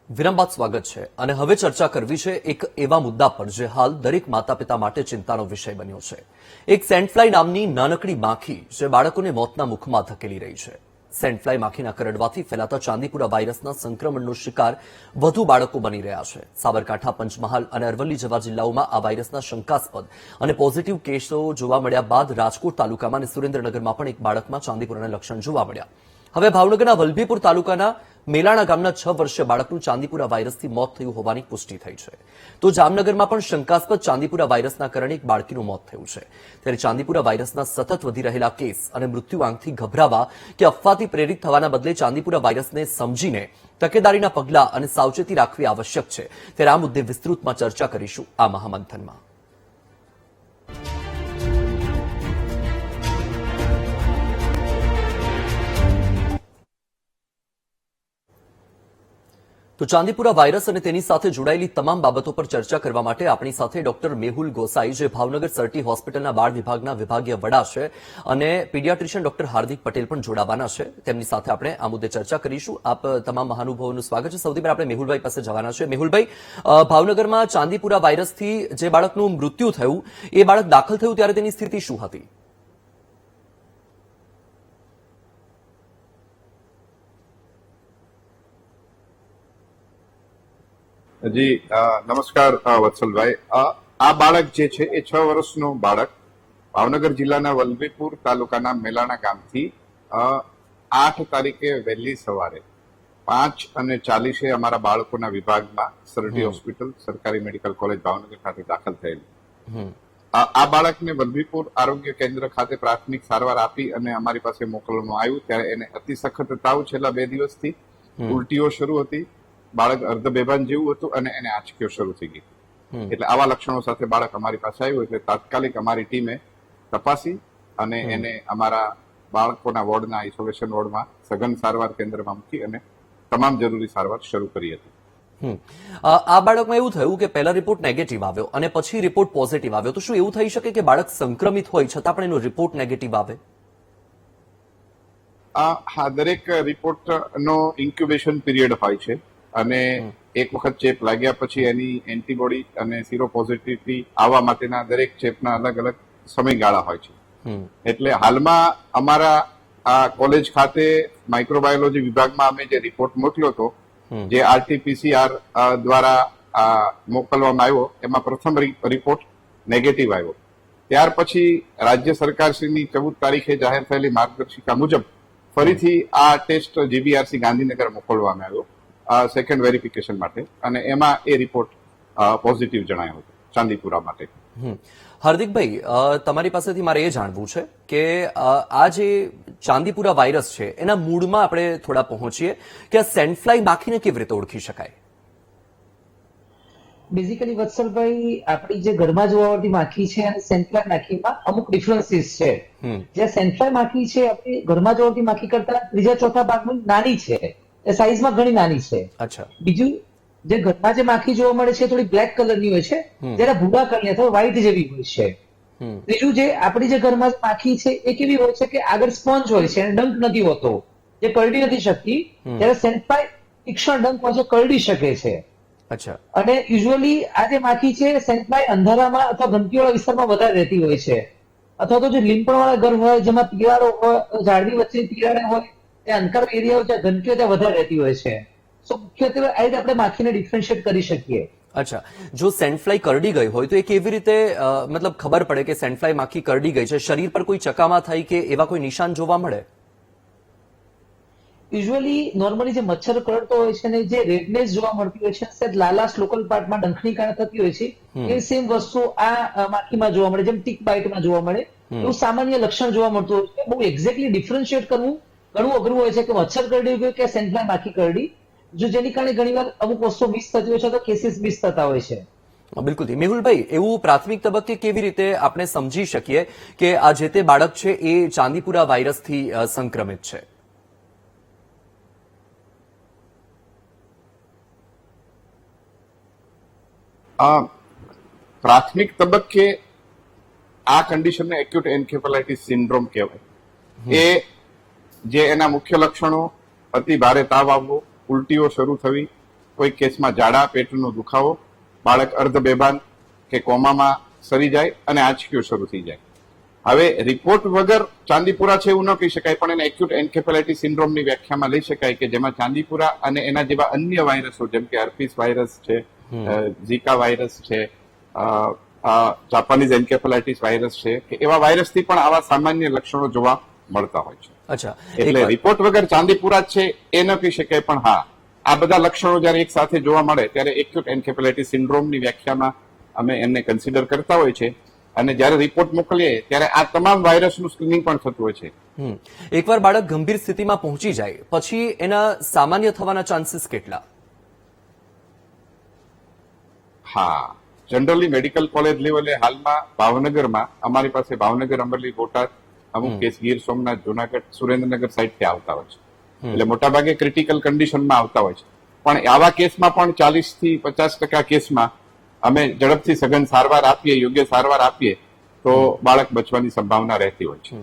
વિરામ બાદ સ્વાગત છે અને હવે ચર્ચા કરવી છે એક એવા મુદ્દા પર જે હાલ દરેક માતા પિતા માટે ચિંતાનો વિષય બન્યો છે। એક સેન્ડફ્લાય નામની નાનકડી માખી જે બાળકોને મોતના મુખમાં ધકેલી રહી છે। સેન્ડફ્લાય માખીના કરડવાથી ફેલાતા ચાંદીપુરા વાયરસના સંક્રમણનો શિકાર વધુ બાળકો બની રહ્યા છે। સાબરકાંઠા, પંચમહાલ અને અરવલ્લી જેવા જિલ્લાઓમાં આ વાયરસના શંકાસ્પદ અને પોઝિટિવ કેસો જોવા મળ્યા બાદ રાજકોટ તાલુકામાં અને સુરેન્દ્રનગરમાં પણ એક બાળકમાં ચાંદીપુરાના લક્ષણ જોવા મળ્યા। હવે ભાવનગરના વલભીપુર તાલુકાના મેલાણા ગામના 6 વર્ષીય બાળકનું ચાંદીપુરા વાયરસથી મોત થયું હોવાની પુષ્ટિ થઈ છે। તો જામનગરમાં પણ શંકાસ્પદ ચાંદીપુરા વાયરસના કારણે એક બાળકીનું મોત થયું છે। ત્યારે ચાંદીપુરા વાયરસના સતત વધી રહેલા કેસ અને મૃત્યુઆંકથી ગભરાવા કે અફવાથી પ્રેરિત થવાના બદલે ચાંદીપુરા વાયરસને સમજીને તકેદારીના પગલાં અને સાવચેતી રાખવી આવશ્યક છે। ત્યારે આ મુદ્દે વિસ્તૃતમાં ચર્ચા કરીશું આ મહામંથનમાં। તો ચાંદીપુરા વાયરસ અને તેની સાથે જોડાયેલી તમામ બાબતો પર ચર્ચા કરવા માટે આપણી સાથે ડોક્ટર મેહુલ ગોસાઈ, જે ભાવનગર સરટી હોસ્પિટલના બાળ વિભાગના વિભાગીય વડા છે, અને પીડિયાટ્રિશિયન ડોક્ટર હાર્દિક પટેલ પણ જોડાવાના છે। તેમની સાથે આપણે આ મુદ્દે ચર્ચા કરીશું। આપ તમામ મહાનુભાવોનું સ્વાગત છે। સૌથી પહેલા આપણે મેહુલભાઈ પાસે જવાના છે। મેહુલભાઈ, ભાવનગરમાં ચાંદીપુરા વાયરસથી જે બાળકનું મૃત્યુ થયું, એ બાળક દાખલ થયું ત્યારે તેની સ્થિતિ શું હતી? જી નમસ્કાર વત્સલભાઈ। આ બાળક જે છે એ 6 વર્ષનું બાળક ભાવનગર જિલ્લાના વલભીપુર તાલુકાના મેલાણા ગામથી 8 તારીખે વહેલી સવારે 5:40 અમારા બાળકોના વિભાગમાં સરટી હોસ્પિટલ સરકારી મેડિકલ કોલેજ ભાવનગર ખાતે દાખલ થયેલું। આ બાળકને વલભીપુર આરોગ્ય કેન્દ્ર ખાતે પ્રાથમિક સારવાર આપી અને અમારી પાસે મોકલવામાં આવ્યું। ત્યારે એને અતિ સખત તાવ છેલ્લા 2 દિવસથી, ઉલટીઓ શરૂ હતી, બાળક અર્ધ બેભાન જેવું હતું અને એને આંચકીઓ શરૂ થઈ ગઈ। એટલે આવા લક્ષણો સાથે બાળક અમારી પાસે આવ્યું એટલે તાત્કાલિક અમારી ટીમે તપાસી અને એને અમારા બાળકોના વોર્ડના આઇસોલેશન વોર્ડમાં સઘન સારવાર કેન્દ્રમાં મૂકી અને તમામ જરૂરી સારવાર શરૂ કરી હતી। આ બાળકમાં એવું થયું કે પહેલા રિપોર્ટ નેગેટિવ આવ્યો અને પછી રિપોર્ટ પોઝિટિવ આવ્યો, તો શું એવું થઈ શકે કે બાળક સંક્રમિત હોય છતાં પણ એનો રિપોર્ટ નેગેટિવ આવે? હા, દરેક રિપોર્ટનો ઇન્ક્યુબેશન પીરિયડ હોય છે અને એક વખત ચેપ લાગ્યા પછી એની એન્ટીબોડી અને સીરો પોઝિટિવિટી આવવા માટેના દરેક ચેપના અલગ અલગ સમયગાળા હોય છે। એટલે હાલમાં અમારા આ કોલેજ ખાતે માઇક્રોબાયોલોજી વિભાગમાં અમે જે રિપોર્ટ મોકલ્યો હતો, જે RT-PCR દ્વારા મોકલવામાં આવ્યો, એમાં પ્રથમ રિપોર્ટ નેગેટિવ આવ્યો। ત્યાર પછી રાજ્ય સરકારશ્રીની 14 તારીખે જાહેર થયેલી માર્ગદર્શિકા મુજબ ફરીથી આ ટેસ્ટ GBRC ગાંધીનગર મોકલવામાં આવ્યો સેકન્ડ વેરિફિકેશન માટે અને એમાં એ રિપોર્ટ પોઝિટિવ જણાયો હતો ચાંદીપુરા માટે। હાર્દિકભાઈ, તમારી પાસેથી મારે એ જાણવું છે કે આ જે ચાંદીપુરા વાયરસ છે એના મૂળમાં આપણે થોડા પહોંચીએ કે આ સેન્ડફ્લાય માખીને કેવી રીતે ઓળખી શકાય? બેઝિકલી વત્સલભાઈ, આપણી જે ઘરમાં જોવા મળતી માખી છે અને સેન્ડફ્લાય માખીમાં અમુક ડિફરન્સીસ છે। જે સેન્ડફ્લાય માખી છે આપણી ઘરમાં જોવા મળતી માખી કરતા 3/4 ભાગમાં નાની છે, એ સાઈઝમાં ઘણી નાની છે। અચ્છા। બીજું, જે ઘરમાં જે માખી જોવા મળે છે થોડી બ્લેક કલરની હોય છે, જ્યારે ભૂરા કલરની અથવા વ્હાઈટ જેવી હોય છે। ત્રીજું, જે આપણી જે ઘરમાં માખી છે એ કેવી હોય છે કે આગળ સ્પોન્જ હોય છે અને ડંક નથી હોતો, જે કરડી નથી શકતી, ત્યારે સેન્ડફ્લાય તીક્ષ્ણ ડંક હોય છે, કરડી શકે છે। અચ્છા। અને યુઝ્યુઅલી આ જે માખી છે સેન્ડફ્લાય અંધારામાં અથવા ગંદકીવાળા વિસ્તારમાં વધારે રહેતી હોય છે, અથવા તો જે લીંપણવાળા ઘર હોય જેમાં તિરાડો હોય, ઝાડની વચ્ચે તિરાડો હોય, ત્યાં અંધકાર એરિયા હોય ત્યાં ગંદકીઓ ત્યાં વધારે રહેતી હોય છે। સો મુખ્યત્વે આ રીતે આપણે માખીને ડિફરન્શિએટ કરી શકીએ। અચ્છા, જો સેન્ડફ્લાય કરડી ગઈ હોય તો એ કેવી રીતે મતલબ ખબર પડે કે સેન્ડફ્લાય માખી કરડી ગઈ છે? શરીર પર કોઈ ચકામા થઈ કે એવા કોઈ નિશાન જોવા મળે? યુઝ્યુઅલી નોર્મલી જે મચ્છર કરડતો હોય છે ને જે રેડનેસ જોવા મળતી હોય છે, સાહેબ લાલાશ લોકલ પાર્ટમાં ડંખની કારણે થતી હોય છે, એ સેમ વસ્તુ આ માખીમાં જોવા મળે, જેમ ટીક બાઇટમાં જોવા મળે એવું સામાન્ય લક્ષણ જોવા મળતું હોય છે। બહુ એક્ઝેક્ટલી ડિફરન્શિએટ કરવું ઘણું અઘરું હોય છે કે મચ્છર કરડી ગયું કે સેન્ડફ્લાય માખી કરડી, જો જેની કારણે ઘણીવાર અમુક વસ્તુ મિસ થતી હોય છે તો કેસીસ મિસ થતા હોય છે। બિલકુલ। મેહુલભાઈ, એવું પ્રાથમિક તબક્કે કેવી રીતે આપણે સમજી શકીએ કે આ જે તે બાળક છે એ ચાંદીપુરા વાયરસથી સંક્રમિત છે? પ્રાથમિક તબક્કે આ કન્ડિશનને એક્યુટ એન્કેફેલાઇટિસ સિન્ડ્રોમ કહેવાય। એ જે એના મુખ્ય લક્ષણો અતિ ભારે તાવ આવવો, ઉલટીઓ શરૂ થવી, કોઈ કેસમાં ઝાડા, પેટનો દુખાવો, બાળક અર્ધ બેભાન કે કોમામાં સરી જાય અને આંચકીઓ શરૂ થઈ જાય. હવે રિપોર્ટ વગર ચાંદીપુરા છે એવું ન કહી શકાય, પણ એને એક્યુટ એન્કેફેલાઇટિસ સિન્ડ્રોમની વ્યાખ્યામાં લઈ શકાય કે જેમાં ચાંદીપુરા અને એના જેવા અન્ય વાયરસો જેમ કે હર્પીસ વાયરસ છે, ઝીકા વાયરસ છે, જાપાનીઝ એન્કેફેલાઇટિસ વાયરસ છે કે એવા વાયરસથી પણ આવા સામાન્ય લક્ષણો જોવા મળતા હોય છે. અચ્છા, એટલે રિપોર્ટ વગર ચાંદીપુરા જ છે એ ન કહી શકાય, પણ હા આ બધા લક્ષણો જયારે એક સાથે જોવા મળે ત્યારે એક્યુટ એન્કેફેલાઇટિસ સિન્ડ્રોમની વ્યાખ્યામાં અમે એમને કન્સિડર કરતા હોય છે. અને જયારે રિપોર્ટ મોકલીએ ત્યારે આ તમામ વાયરસનું સ્ક્રીનિંગ પણ થતું હોય છે. એકવાર બાળક ગંભીર સ્થિતિમાં પહોંચી જાય પછી એના સામાન્ય થવાના ચાન્સીસ કેટલા? હા, જનરલી મેડિકલ કોલેજ લેવલે હાલમાં ભાવનગરમાં અમારી પાસે ભાવનગર, અમરેલી, બોટાદ, અમુક કેસ ગીર સોમનાથ, જુનાગઢ, સુરેન્દ્રનગર સાઈડથી આવતા હોય છે. એટલે મોટાભાગે ક્રિટિકલ કન્ડિશનમાં આવતા હોય છે. પણ આવા કેસમાં પણ 40 થી 50% કેસમાં અમે ઝડપથી સઘન સારવાર આપીએ, યોગ્ય સારવાર આપીએ તો બાળક બચવાની સંભાવના રહેતી હોય છે.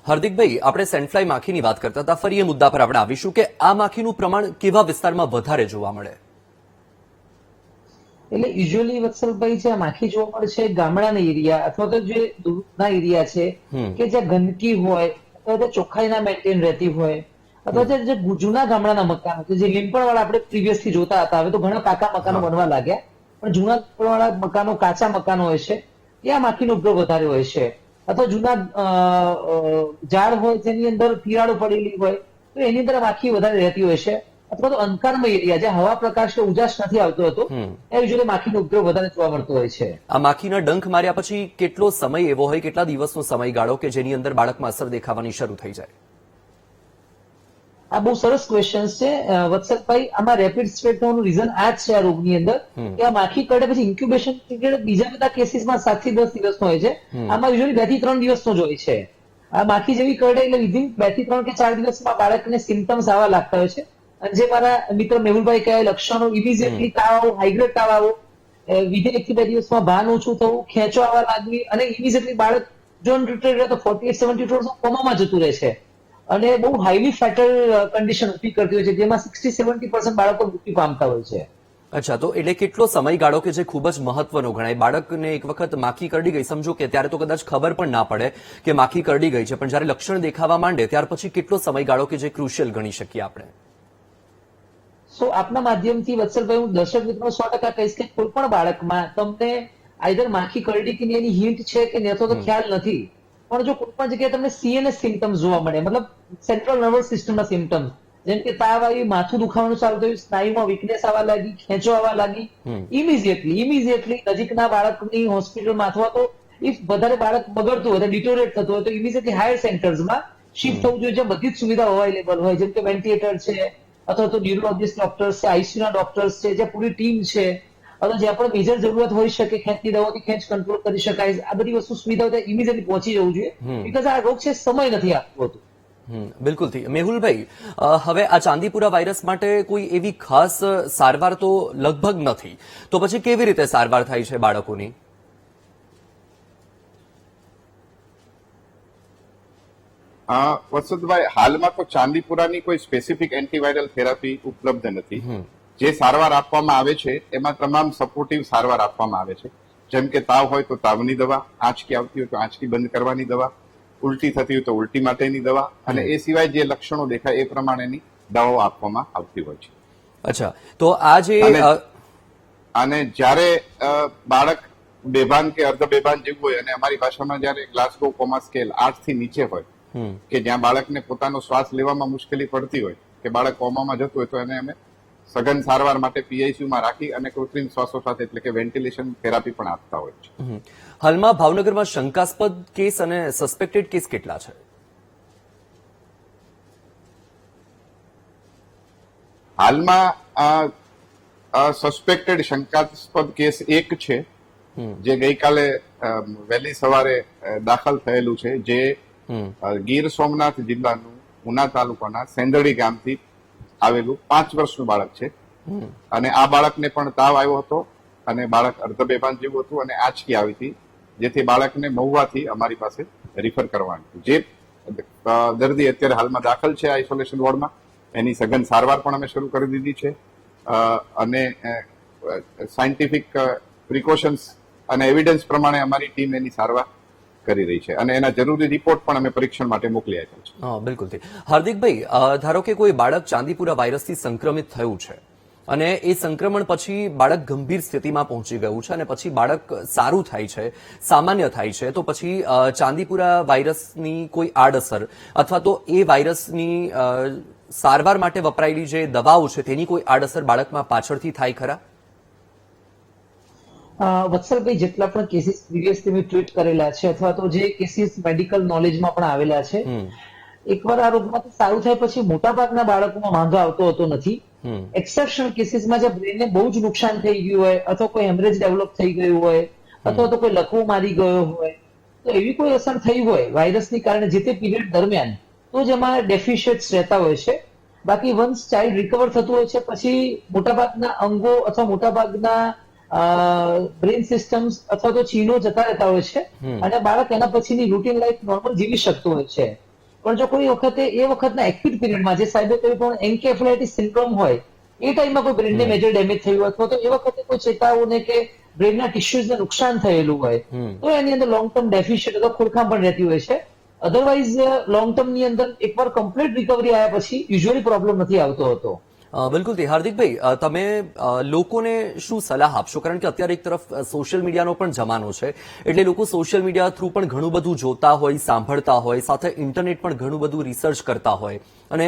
હાર્દિકભાઈ, આપણે સેન્ડફ્લાય માખીની વાત કરતા હતા, ફરી એ મુદ્દા પર આપણે આવીશું કે આ માખીનું પ્રમાણ કેવા વિસ્તારમાં વધારે જોવા મળે? એટલે યુઝ્યુઅલી વત્સલભાઈ જે માખી જોવા મળે છે ગામડાના એરિયા અથવા તો જે દૂરના એરિયા છે કે જ્યાં ગંદકી હોય અથવા ચોખ્ખાઈ ના મેન્ટેન રહેતી હોય અથવા જે જૂના ગામડાના મકાનો છે જે લીંપણ વાળા આપણે પ્રીવિયસથી જોતા હતા, હવે તો ઘણા પાકા મકાનો બનવા લાગ્યા, પણ જૂના વાળા મકાનો, કાચા મકાનો હોય છે ત્યાં માખીનો ઉપદ્રવ વધારે હોય છે. અથવા જૂના ઝાડ હોય જેની અંદર તિરાડો પડેલી હોય તો એની અંદર માખી વધારે રહેતી હોય છે. અથવા તો અંધકારમય એરિયા જ્યાં હવા પ્રકાશ કે ઉજાસ નથી આવતો હતો એ યુઝ્યુઅલી માખીનો ઉપદ્રવ વધારે જોવા મળતો હોય છે. આ માખીના ડંખ માર્યા પછી કેટલો સમય એવો હોય, કેટલા દિવસનો સમયગાળો કે જેની અંદર બાળકમાં અસર દેખાવાની શરૂ થઈ જાય? આ બહુ સરસ ક્વેશ્ચન છે વત્સલભાઈ. આમાં રેપિડ સ્પ્રેડ થવાનું રીઝન આ જ છે આ રોગની અંદર કે આ માખી કરડે પછી ઇન્ક્યુબેશન પીરિયડ બીજા બધા કેસીસમાં 7 થી 10 દિવસનો હોય છે, આમાં યુઝ્યુઅલી 2 થી 3 દિવસનો જ હોય છે. આ માખી જેવી કરડે એટલે વિધિન 2 થી 3 કે 4 દિવસમાં બાળકને સિમ્પટમ્સ આવવા લાગતા હોય છે. અને જે મારા મિત્ર મેહુલભાઈ કહે લક્ષણો ઇમિડિયેટલી તાવ આવો, હાઈગ્રેડ તાવ આવો, વિધિન 1 થી 2 દિવસમાં ભાન ઓછું થવું, ખેંચો આવવા લાગવી અને ઇમિડિયેટલી બાળક જો ટ્રીટેડ રહે તો 48-72 અવર્સ કોમામાં જતું રહે છે અને બહુ હાઈલી ફેટલ કન્ડિશન ઉભી કરતી હોય છે જેમાં 60-70% બાળકો મૃત્યુ પામતા હોય છે. અચ્છા, તો એટલે કેટલો સમયગાળો કે જે ખૂબ જ મહત્વનો ગણાય? બાળકને એક વખત માખી કરડી ગઈ સમજો કે ત્યારે તો કદાચ ખબર પણ ના પડે કે માખી કરડી ગઈ છે, પણ જયારે લક્ષણ દેખાવા માંડે ત્યાર પછી કેટલો સમયગાળો કે જે ક્રુશિયલ ગણી શકીએ આપણે? સો આપના માધ્યમથી વત્સલભાઈ હું દર્શક મિત્રો 100% કહીશ કે કોઈ પણ બાળકમાં તમને આઈધર માખી કરડી કે એની હિન્ટ છે કે નહીં અથવા તો ખ્યાલ નથી, પણ જો કોઈ પણ જગ્યાએ તમને સીએનએસ સિમ્પટમ્સ જોવા મળે, મતલબ સેન્ટ્રલ નર્વસ સિસ્ટમના સિમ્પટમ્સ જેમ કે તાવ આવી, માથું દુખાવાનું ચાલુ થયું, સ્નાયુમાં વીકનેસ આવવા લાગી, ખેંચો આવવા લાગી, ઇમિડિયેટલી નજીકના બાળકની હોસ્પિટલમાં અથવા તો ઇફ વધારે બાળક બગડતું હોય, ડિટોરેટ થતું હોય તો ઇમિડિયેટલી હાયર સેન્ટર્સમાં શિફ્ટ થવું જોઈએ જ્યાં બધી જ સુવિધાઓ અવેલેબલ હોય, જેમ કે વેન્ટિલેટર છે અથવા તો ન્યુરોલોજીસ્ટ ડોક્ટર્સ છે, આઈસીયુ ના ડોક્ટર્સ છે, જ્યાં પૂરી ટીમ છે અથવા જ્યાં પણ મેજર જરૂરત હોઈ શકે, ખેંચની દવાથી ખેંચ કંટ્રોલ કરી શકાય, આ બધી વસ્તુ સુવિધાઓ ત્યાં ઇમિડિયેટલી પહોંચી જવું જોઈએ બીકોઝ આ રોગ છે સમય નથી આપતું હતું. બિલકુલથી. મેહુલભાઈ, હવે આ ચાંદીપુરા વાયરસ માટે કોઈ એવી ખાસ સારવાર તો લગભગ નથી, તો પછી કેવી રીતે સારવાર થાય છે બાળકોની? વસંતભાઈ, હાલમાં તો ચાંદીપુરાની કોઈ સ્પેસિફિક એન્ટીવાયરલ થેરાપી ઉપલબ્ધ નથી. જે સારવાર આપવામાં આવે છે એમાં તમામ સપોર્ટિવ સારવાર આપવામાં આવે છે, જેમ કે તાવ હોય તો તાવની દવા, આંચકી આવતી હોય તો આંચકી બંધ કરવાની દવા, ઉલટી થતી હોય તો ઉલટી માટેની દવા અને એ સિવાય જે લક્ષણો દેખાય એ પ્રમાણેની દવાઓ આપવામાં આવતી હોય છે. અચ્છા, તો આ જે અને જ્યારે બાળક બેભાન કે અર્ધ બેભાન જેવું હોય અને અમારી ભાષામાં જયારે ગ્લાસગો કોમા સ્કેલ 8 થી નીચે હોય કે જ્યાં બાળકને પોતાનો શ્વાસ લેવામાં મુશ્કેલી પડતી હોય કે બાળક કોમામાં જતું હોય તો એને અમે સઘન સારવાર માટે પીઆઈસીયુમાં રાખી અને કૃત્રિમ શ્વાસોચ્છ્વાસ એટલે કે વેન્ટિલેશન થેરાપી પણ આપતા હોય છે. હાલમાં ભાવનગરમાં શંકાસ્પદ કેસ અને સસ્પેક્ટેડ કેસ કેટલા છે? હાલમાં સસ્પેક્ટેડ શંકાસ્પદ કેસ એક છે જે ગઈકાલે વહેલી સવારે દાખલ થયેલું છે, જે ગીર સોમનાથ જિલ્લાનું ઉના તાલુકાના સેંદડી ગામથી આવેલું 5 વર્ષનું બાળક છે અને આ બાળકને પણ તાવ આવ્યો હતો અને બાળક અર્ધબેભાન જેવું હતું અને આંચકી આવી હતી, જેથી બાળકને મહુવાથી અમારી પાસે રિફર કરવાનું હતું. જે દર્દી અત્યારે હાલમાં દાખલ છે આઇસોલેશન વોર્ડમાં, એની સઘન સારવાર પણ અમે શરૂ કરી દીધી છે અને સાયન્ટિફિક પ્રિકોશન્સ અને એવિડન્સ પ્રમાણે અમારી ટીમ એની સારવાર કરી રહી છે અને એના જરૂરી રિપોર્ટ પણ અમે પરીક્ષણ માટે મોકલી આપ્યા છે. હા, બિલકુલ. હાર્દિકભાઈ, ધારો કે કોઈ બાળક ચાંદીપુરા વાયરસથી સંક્રમિત થયું છે અને એ સંક્રમણ પછી બાળક ગંભીર સ્થિતિમાં પહોંચી ગયું છે અને પછી બાળક સારું થાય છે, સામાન્ય થાય છે, તો પછી ચાંદીપુરા વાયરસની કોઈ આડઅસર અથવા તો એ વાયરસની સારવાર માટે વપરાયેલી જે દવાઓ છે તેની કોઈ આડઅસર બાળકમાં પાછળથી થાય ખરા? વત્સલભાઈ, જેટલા પણ કેસીસ પ્રીવિયસલી મેં ટ્રીટ કરેલા છે અથવા તો જે કેસીસ મેડિકલ નોલેજમાં પણ આવેલા છે, એકવાર આ રોગમાંથી સારું થાય પછી મોટાભાગના બાળકોમાં વાંધો આવતો હોતો નથી. એક્સેપ્શનલ કેસીસમાં જે બ્રેનને બહુ જ નુકસાન થઈ ગયું હોય અથવા કોઈ હેમરેજ ડેવલપ થઈ ગયું હોય અથવા તો કોઈ લકવો મારી ગયો હોય તો એવી કોઈ અસર થઈ હોય વાયરસની કારણે જે તે પીરિયડ દરમિયાન તો જ એમાં ડેફિશિયન્ટ્સ રહેતા હોય છે. બાકી વન્સ ચાઇલ્ડ રિકવર થતું હોય છે પછી મોટાભાગના અંગો અથવા મોટાભાગના બ્રેન સિસ્ટમ્સ અથવા તો ચીનો જતા રહેતા હોય છે અને બાળક એના પછીની રૂટીન લાઈફ નોર્મલ જીવી શકતું હોય છે. પણ જો કોઈ વખતે એ વખતના એક્યુટ પીરિયડમાં જે સાહેબે કહ્યું પણ એન્કેફેલાઇટિસ સિન્ડ્રોમ હોય એ ટાઈમમાં કોઈ બ્રેનને મેજર ડેમેજ થયું અથવા તો એ વખતે કોઈ ચેતાઓને કે બ્રેનના ટિશ્યુઝને નુકસાન થયેલું હોય તો એની અંદર લોંગ ટર્મ ડેફિશિયન્ટ અથવા ખોડખામ પણ રહેતી હોય છે. અધરવાઇઝ લોંગ ટર્મની અંદર એકવાર કમ્પ્લીટ રિકવરી આવ્યા પછી યુઝ્યુઅલી પ્રોબ્લેમ નથી આવતો હતો. બિલકુલ. હાર્દિકભાઈ, તમે લોકોને શું સલાહ આપશો? કારણ કે અત્યારે એક તરફ સોશિયલ મીડિયાનો પણ જમાનો છે એટલે લોકો સોશિયલ મીડિયા થ્રુ પણ ઘણું બધું જોતા હોય, સાંભળતા હોય, સાથે ઇન્ટરનેટ પણ ઘણું બધું રિસર્ચ કરતા હોય અને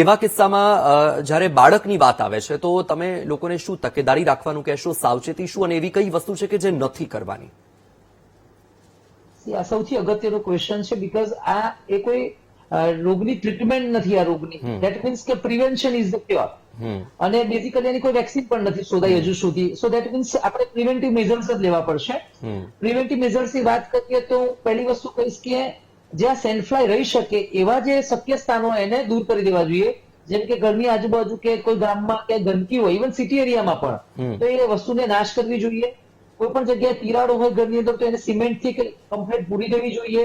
એવા કિસ્સામાં જ્યારે બાળકની વાત આવે છે તો તમે લોકોને શું તકેદારી રાખવાનું કહેશો, સાવચેતી શું અને એવી કઈ વસ્તુ છે કે જે નથી કરવાની? આ સૌથી અગત્યનો ક્વેશ્ચન છે બીકોઝ આ એ કોઈ રોગની ટ્રીટમેન્ટ નથી. આ રોગની ધેટ મીન્સ કે પ્રિવેન્શન ઇઝ ધ ક્યોર અને બેઝિકલી એની કોઈ વેક્સિન પણ નથી શોધાઈ હજુ સુધી. સો ધેટ મીન્સ આપણે પ્રિવેન્ટિવ મેઝર્સ જ લેવા પડશે. પ્રિવેન્ટિવ મેઝર્સ ની વાત કરીએ તો પહેલી વસ્તુ કહીશ કે જ્યાં સેન્ડફ્લાય રહી શકે એવા જે શક્ય સ્થાનો એને દૂર કરી દેવા જોઈએ. જેમ કે ઘરની આજુબાજુ કે કોઈ ગામમાં કે ગંદકી હોય, ઇવન સિટી એરિયામાં પણ, તો એ વસ્તુને નાશ કરવી જોઈએ. કોઈ પણ જગ્યાએ તિરાડો હોય ઘરની અંદર તો એને સિમેન્ટથી કમ્પ્લીટ પૂરી દેવી જોઈએ.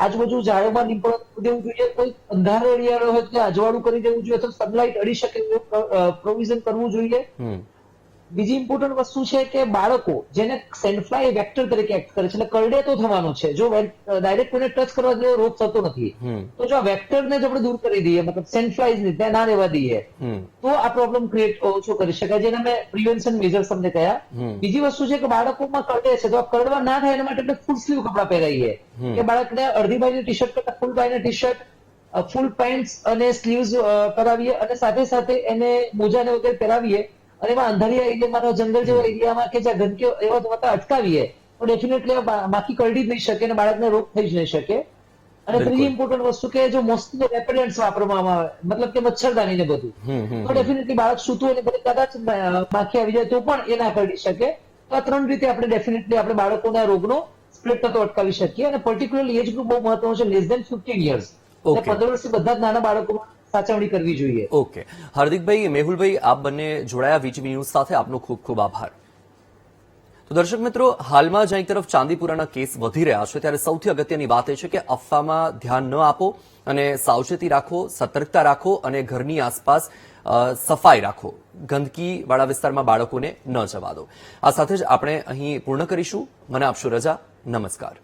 આજુબાજુ ઝાડોમાં નીપણ દેવું જોઈએ. કોઈ અંધારો એરિયા હોય તો અજવાળું કરી દેવું જોઈએ અથવા સનલાઇટ અડી શકે એવું પ્રોવિઝન કરવું જોઈએ. બીજી ઇમ્પોર્ટન્ટ વસ્તુ છે કે બાળકો જેને સેન્ડફ્લાય વેક્ટર તરીકે એક્ટ કરે છે એટલે કરડે તો થવાનું છે. જો ડાયરેક્ટ કોઈને ટચ કરવા દે રોગ થતો નથી. તો જો આ વેક્ટરને જ આપણે દૂર કરી દઈએ, મતલબ સેન્ડફ્લાઇઝને ત્યાં ના રહેવા દઈએ તો આ પ્રોબ્લેમ ક્રિએટ ઓછો કરી શકાય, જેને મેં પ્રિવેન્શન મેજર તમને કહ્યા. બીજી વસ્તુ છે કે બાળકોમાં કરડે છે તો કરડવા ના થાય એના માટે આપણે ફૂલ સ્લીવ કપડા પહેરાવીએ કે બાળકને અડધી બાજુની ટી શર્ટ કરતા ફૂલ બાજુની ટી શર્ટ, ફૂલ પેન્ટ્સ અને સ્લીવ્સ કરાવીએ અને સાથે સાથે એને મોજાને વગેરે પહેરાવીએ અને એમાં અંધારિયા એરિયામાં, જંગલ જેવા એરિયામાં કે જ્યાં ગંદકીઓ એવા થતા અટકાવીએ તો ડેફિનેટલી માખી કરડી જ નહીં શકે અને બાળકને રોગ થઈ જ નહીં શકે. અને ત્રીજી ઇમ્પોર્ટન્ટ વસ્તુ કે જો મોસ્ટલી રેપેડન્ટ્સ વાપરવામાં આવે, મતલબ કે મચ્છરદાની ને બધું, તો ડેફિનેટલી બાળક સૂતું હોય ને કદાચ માખી આવી જાય તો પણ એ ના કરડી શકે. તો આ ત્રણ રીતે આપણે ડેફિનેટલી આપણે બાળકોના રોગનો સ્પ્રેડ થતો અટકાવી શકીએ. અને પર્ટિક્યુલરલી એજ ગ્રુપ બહુ મહત્વનું છે, લેસ દેન 15 યર્સ. 15 વર્ષથી બધા જ નાના બાળકોમાં સાચવણી કરવી જોઈએ. ઓકે. હાર્દિકભાઈ, મેહુલભાઈ, આપ બંને જોડાયા વીટીવી ન્યૂઝ સાથે. આપનો ખૂબ ખૂબ આભાર. તો દર્શક મિત્રો, હાલમાં જ્યાં એક તરફ ચાંદીપુરાના કેસ વધી રહ્યા છે ત્યારે સૌથી અગત્યની વાત એ છે કે અફવામાં ધ્યાન ન આપો અને સાવચેતી રાખો, સતર્કતા રાખો અને ઘરની આસપાસ સફાઈ રાખો. ગંદકીવાળા વિસ્તારમાં બાળકોને ન જવા દો. આ સાથે જ આપણે અહીં પૂર્ણ કરીશું. મને આપશો રજા. નમસ્કાર.